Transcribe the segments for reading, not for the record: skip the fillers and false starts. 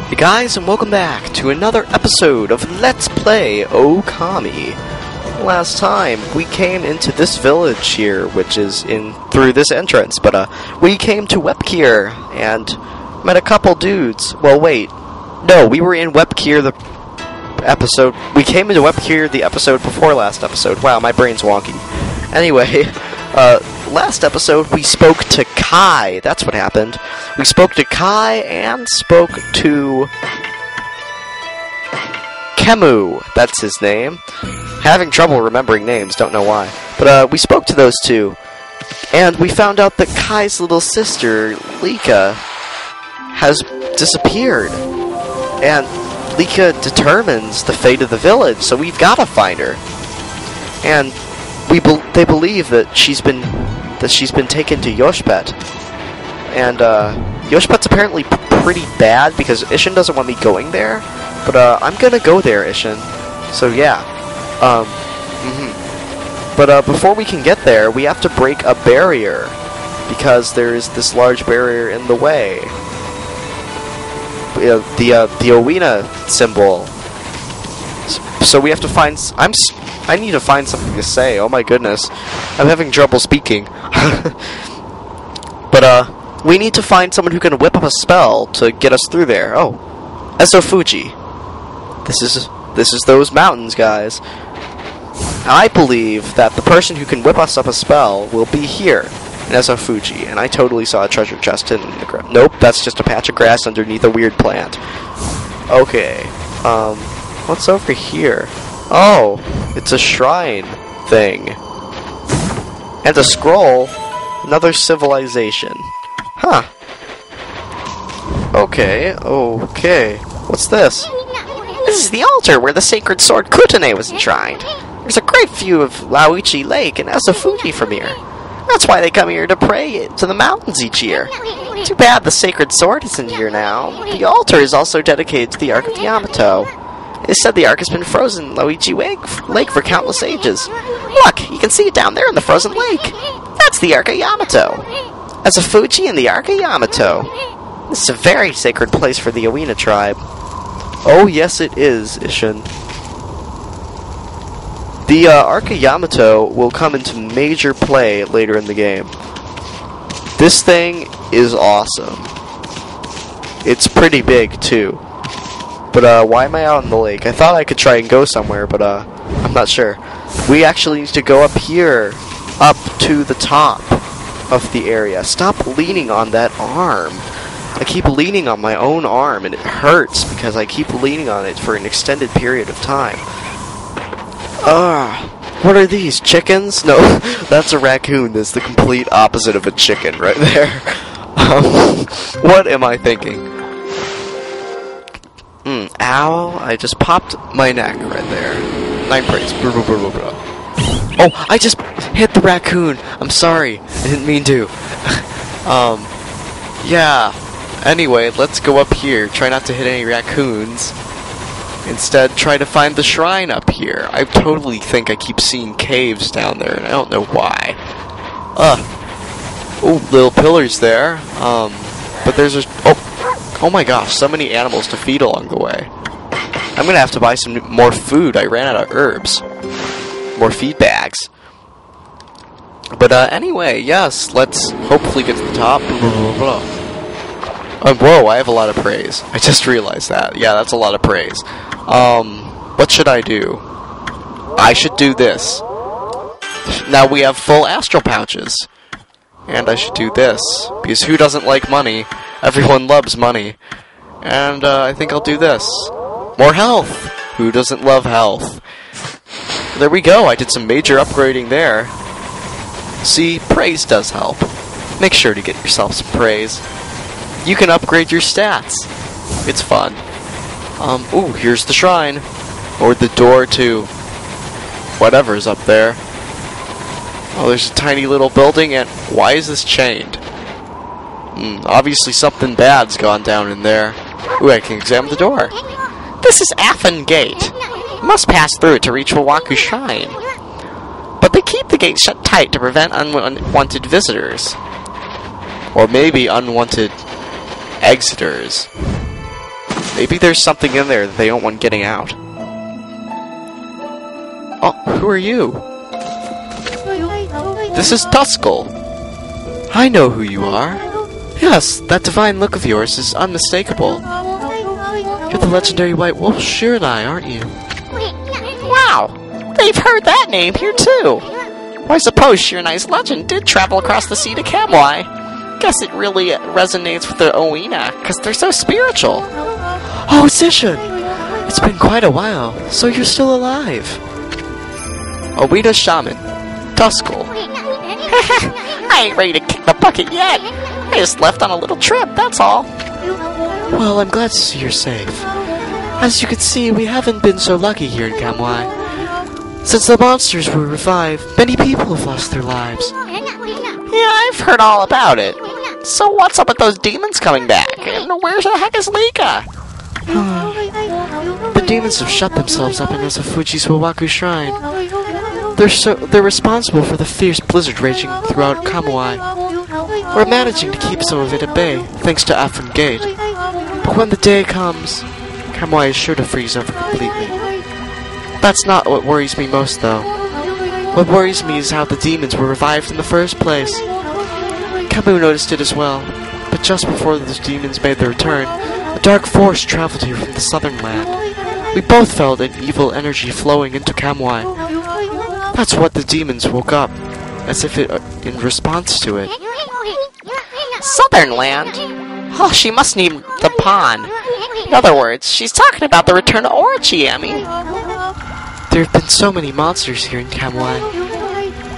Hey guys, and welcome back to another episode of Let's Play Okami. Last time, we came into this village here, which is through this entrance, but we came to Webkir, and met a couple dudes. Well, wait. No, we were in Webkir we came into Webkir the episode before last episode. Wow, my brain's wonky. Anyway, last episode we spoke to Kai. That's what happened. We spoke to Kai and spoke to Kamui. That's his name. Having trouble remembering names, don't know why. But we spoke to those two, and we found out that Kai's little sister, Lika, has disappeared. And Lika determines the fate of the village, so we've got to find her. And they believe that she's been taken to Yosphet. And Yosphet's apparently pretty bad because Ishin doesn't want me going there. But I'm gonna go there, Ishin. So yeah. But before we can get there, we have to break a barrier because there is this large barrier in the way. The Oina symbol. So we have to find. I need to find something to say. Oh my goodness, I'm having trouble speaking. But we need to find someone who can whip up a spell to get us through there. Oh, Ezofuji. This is those mountains, guys. I believe that the person who can whip us up a spell will be here in Ezofuji, and I totally saw a treasure chest in the ground. Nope, that's just a patch of grass underneath a weird plant. Okay, what's over here? Oh, it's a shrine thing. And a scroll. Another civilization. Huh. Okay. What's this? This is the altar where the sacred sword Kutane was enshrined. There's a great view of Lauichi Lake and Ezofuji from here. That's why they come here to pray to the mountains each year. Too bad the sacred sword isn't here now. The altar is also dedicated to the Ark of the Yamato. It is said the Ark has been frozen in Lauichi Lake for countless ages. Look, you can see it down there in the frozen lake. That's the Ark of Yamato. Ezofuji and the Ark of Yamato. This is a very sacred place for the Oina tribe. Oh yes it is, Ishin. The Ark of Yamato will come into major play later in the game. This thing is awesome. It's pretty big too. But why am I out in the lake? I thought I could try and go somewhere, but I'm not sure. We actually need to go up here, up to the top of the area. Stop leaning on that arm. I keep leaning on my own arm, and it hurts because I keep leaning on it for an extended period of time. What are these, chickens? No, that's a raccoon. That's the complete opposite of a chicken right there. What am I thinking? Ow, I just popped my neck right there. 9 praise. Oh, I just hit the raccoon. I'm sorry. I didn't mean to. Yeah. Anyway, let's go up here. Try not to hit any raccoons. Instead, try to find the shrine up here. I totally think I keep seeing caves down there, and I don't know why. Oh, little pillars there. But there's a... Oh my gosh, so many animals to feed along the way. I'm gonna have to buy some more food. I ran out of herbs. More feed bags. But anyway, yes, let's hopefully get to the top. Whoa, I have a lot of praise. I just realized that. Yeah, that's a lot of praise. What should I do? I should do this. Now we have full astral pouches. And I should do this. Because who doesn't like money? Everyone loves money. And I think I'll do this. More health! Who doesn't love health? There we go, I did some major upgrading there. See, praise does help. Make sure to get yourself some praise. You can upgrade your stats. It's fun. Ooh, here's the shrine. Or the door to whatever's up there. Oh, there's a tiny little building, and why is this chained? Obviously something bad's gone down in there. Ooh, I can examine the door. This is Affin Gate. You must pass through it to reach Wawaku Shrine. But they keep the gate shut tight to prevent unwanted visitors. Or maybe unwanted exiters. Maybe there's something in there that they don't want getting out. Oh, who are you? This is Tuskle. I know who you are. Yes, that divine look of yours is unmistakable. You're the legendary White Wolf Shiranai, aren't you? Wow! They've heard that name here too! Well, I suppose Shiranai's legend did travel across the sea to Kamui. Guess it really resonates with the Oina, because they're so spiritual. Oh, Zishan! It's been quite a while, so you're still alive. Oina shaman, Tuskle. I ain't ready to kick the bucket yet. I just left on a little trip, that's all. Well, I'm glad to see you're safe. As you can see, we haven't been so lucky here in Kamui. Since the monsters were revived, many people have lost their lives. Yeah, I've heard all about it. So what's up with those demons coming back? And where the heck is Lika? The demons have shut themselves up in Ezofuji's Wawaku shrine. They're responsible for the fierce blizzard raging throughout Kamui. We're managing to keep some of it at bay, thanks to Afrin Gate. But when the day comes, Kamui is sure to freeze over completely. That's not what worries me most, though. What worries me is how the demons were revived in the first place. Kamui noticed it as well, but just before the demons made their return, a dark force traveled here from the southern land. We both felt an evil energy flowing into Kamui. That's what the demons woke up, as if in response to it. Southern land? Oh, she must need the pond. In other words, she's talking about the return of Originated. There have been so many monsters here in Kamui.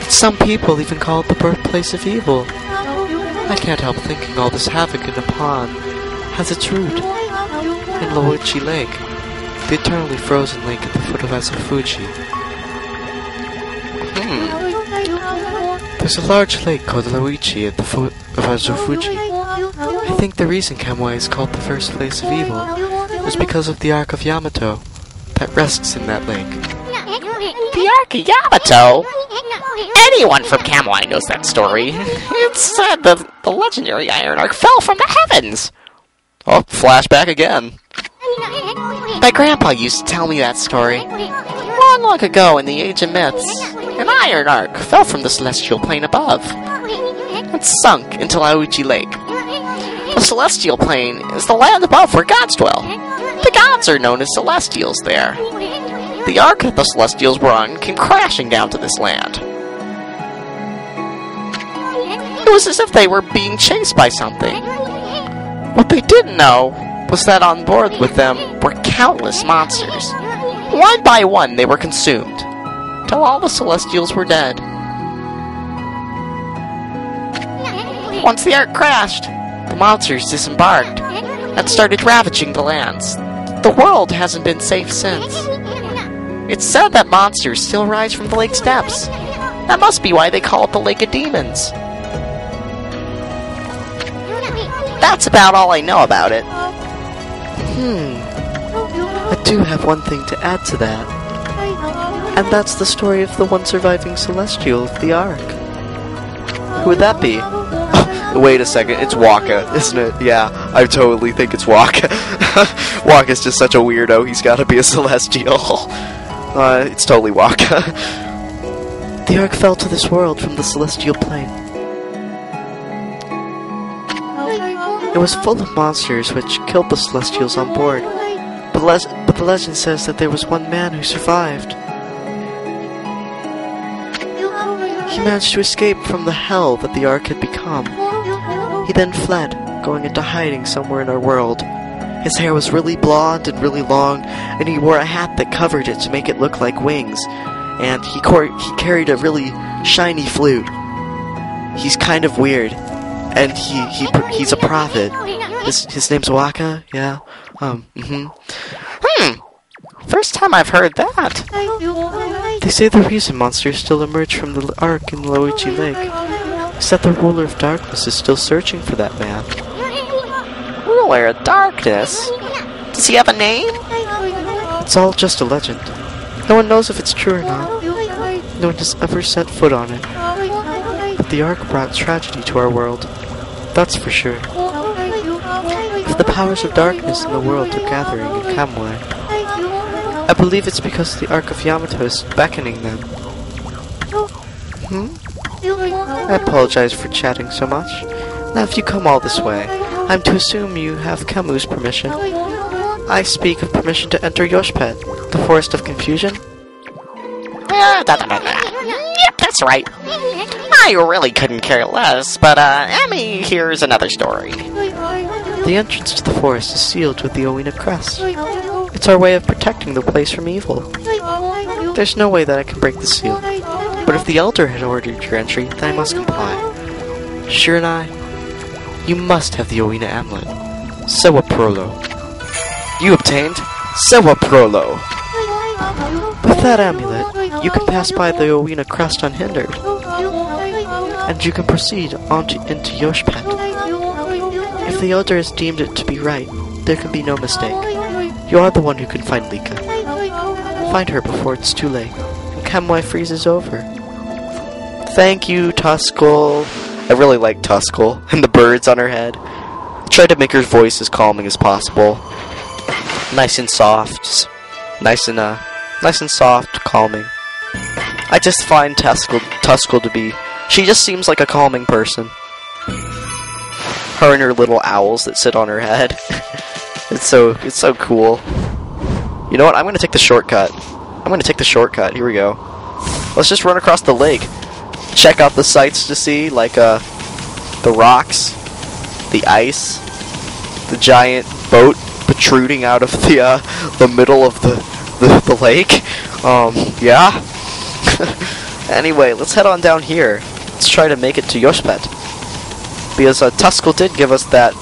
Some people even call it the birthplace of evil. I can't help thinking all this havoc in the pond has its root in Loichi Lake, the eternally frozen lake at the foot of Ezofuji. There's a large lake called Loichi at the foot of Ezofuji. I think the reason Kamui is called the first place of evil is because of the Ark of Yamato that rests in that lake. The Ark of Yamato? Anyone from Kamui knows that story. It's said that the legendary Iron Ark fell from the heavens. Oh, flashback again. My grandpa used to tell me that story. Long ago in the Age of Myths, an Iron Ark fell from the celestial plane above and sunk into Loichi Lake. The celestial plane is the land above where gods dwell. The gods are known as celestials there. The Ark that the celestials were on came crashing down to this land. It was as if they were being chased by something. What they didn't know was that on board with them were countless monsters. One by one they were consumed, till all the celestials were dead. Once the Ark crashed, the monsters disembarked and started ravaging the lands. The world hasn't been safe since. It's said that monsters still rise from the lake's depths. That must be why they call it the Lake of Demons. That's about all I know about it. I do have one thing to add to that. And that's the story of the one surviving Celestial of the Ark. Who would that be? Oh, wait a second, it's Waka, isn't it? Yeah, I totally think it's Waka. Waka's just such a weirdo, he's gotta be a Celestial. It's totally Waka. The Ark fell to this world from the Celestial plane. It was full of monsters which killed the Celestials on board, but the legend says that there was one man who survived. He managed to escape from the hell that the Ark had become. He then fled, going into hiding somewhere in our world. His hair was really blonde and really long, and he wore a hat that covered it to make it look like wings, and he carried a really shiny flute. He's kind of weird. And he's a prophet. His name's Waka, yeah. First time I've heard that. They say the reason monsters still emerge from the Ark in Loichi Lake is that the ruler of darkness is still searching for that man. Ruler of darkness? Does he have a name? It's all just a legend. No one knows if it's true or not. No one has ever set foot on it. But the Ark brought tragedy to our world. That's for sure. If the powers of darkness in the world are gathering in Kamui. I believe it's because the Ark of Yamato is beckoning them. I apologize for chatting so much. Now if you come all this way, I'm to assume you have Kamui's permission. I speak of permission to enter Yosphet, the Forest of Confusion. Yep, that's right. I really couldn't care less, but Emmy, here's another story. The entrance to the forest is sealed with the Oina crest. It's our way of protecting the place from evil. There's no way that I can break the seal. But if the Elder had ordered your entry, then I must comply. Shiranai, you must have the Oina amulet. Sewaprolo. You obtained Sewaprolo. With that amulet, you can pass by the Oina crest unhindered. And you can proceed into Yosphet. If the Elder has deemed it to be right, there can be no mistake. You are the one who can find Lika. Find her before it's too late, and Kamui freezes over. Thank you, Tuskle. I really like Tuskle, and the birds on her head. Try to make her voice as calming as possible. Nice and soft. Nice and soft, calming. I just find Tuskle to be... She just seems like a calming person. Her and her little owls that sit on her head. It's so cool. You know what? I'm gonna take the shortcut. Here we go. Let's just run across the lake. Check out the sights to see, like the rocks, the ice, the giant boat protruding out of the middle of the lake. Yeah. Anyway, let's head on down here. Let's try to make it to Yosphet. Because Tuskle did give us that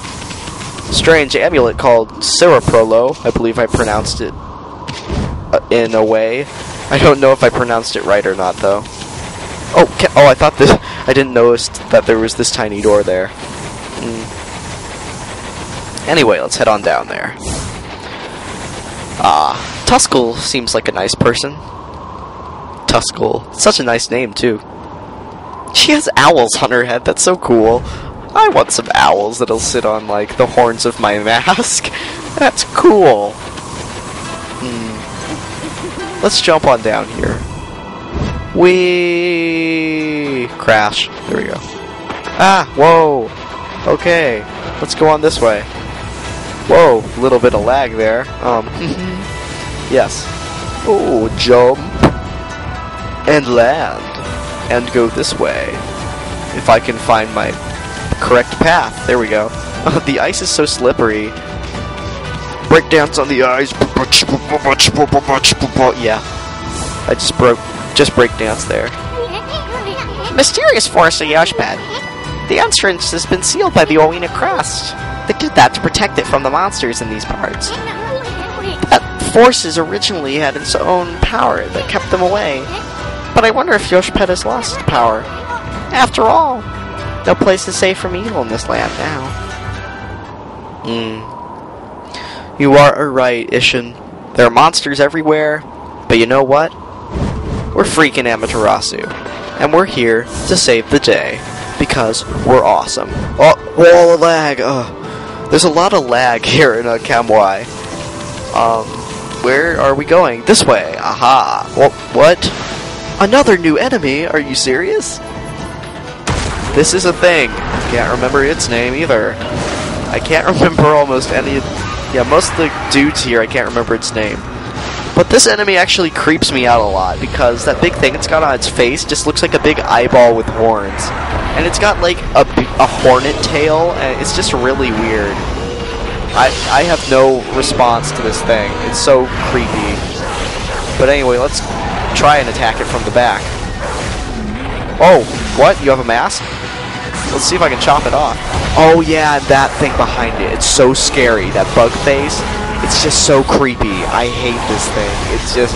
strange amulet called Sewaprolo. I believe I pronounced it in a way. I don't know if I pronounced it right or not, though. Oh, I thought this. I didn't notice that there was this tiny door there. Anyway, let's head on down there. Tuskle seems like a nice person. Tuskle. Such a nice name, too. She has owls on her head. That's so cool. I want some owls that'll sit on, like, the horns of my mask. That's cool. Let's jump on down here. Whee! Crash. There we go. Ah! Whoa! Okay. Let's go on this way. Whoa! A little bit of lag there. Yes. Oh, jump. And land. And go this way. If I can find my correct path. There we go. The ice is so slippery. Breakdance on the ice. Yeah. I just breakdance there. Mysterious Forest of Yosphet. The entrance has been sealed by the Oina crest. They did that to protect it from the monsters in these parts. That forces originally had its own power that kept them away. But I wonder if Yosphet has lost power. After all, no place is safe from evil in this land now. You are right, Ishin. There are monsters everywhere, but you know what? We're freaking Amaterasu, and we're here to save the day, because we're awesome. Oh, lag! There's a lot of lag here in Kamui. Where are we going? This way! Aha! Well, what? Another new enemy? Are you serious? This is a thing. Can't remember its name either. I can't remember almost any... Yeah, most of the dudes here, I can't remember its name. But this enemy actually creeps me out a lot, because that big thing it's got on its face just looks like a big eyeball with horns. And it's got, like, a hornet tail, and it's just really weird. I have no response to this thing. It's so creepy. But anyway, let's try and attack it from the back. Oh, what? You have a mask? Let's see if I can chop it off. Oh yeah, that thing behind it. It's so scary. That bug face. It's just so creepy. I hate this thing. It's just...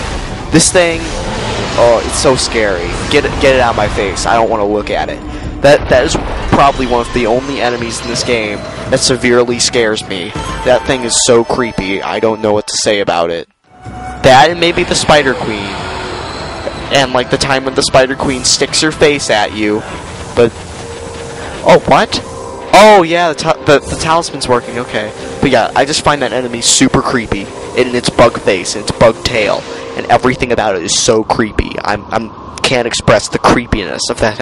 This thing... Oh, it's so scary. Get it out of my face. I don't want to look at it. That is probably one of the only enemies in this game that severely scares me. That thing is so creepy. I don't know what to say about it. That and maybe the Spider Queen. And like the time when the Spider Queen sticks her face at you. But... Oh, what? Oh, yeah, the talisman's working, okay. But yeah, I just find that enemy super creepy. In its bug face, and its bug tail, and everything about it is so creepy. Can't express the creepiness of that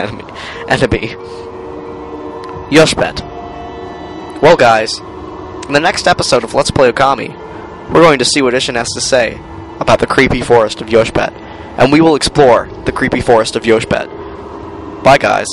enemy. Yosphet. Well, guys, in the next episode of Let's Play Okami, we're going to see what Ishin has to say about the creepy forest of Yosphet, and we will explore the creepy forest of Yosphet. Bye, guys.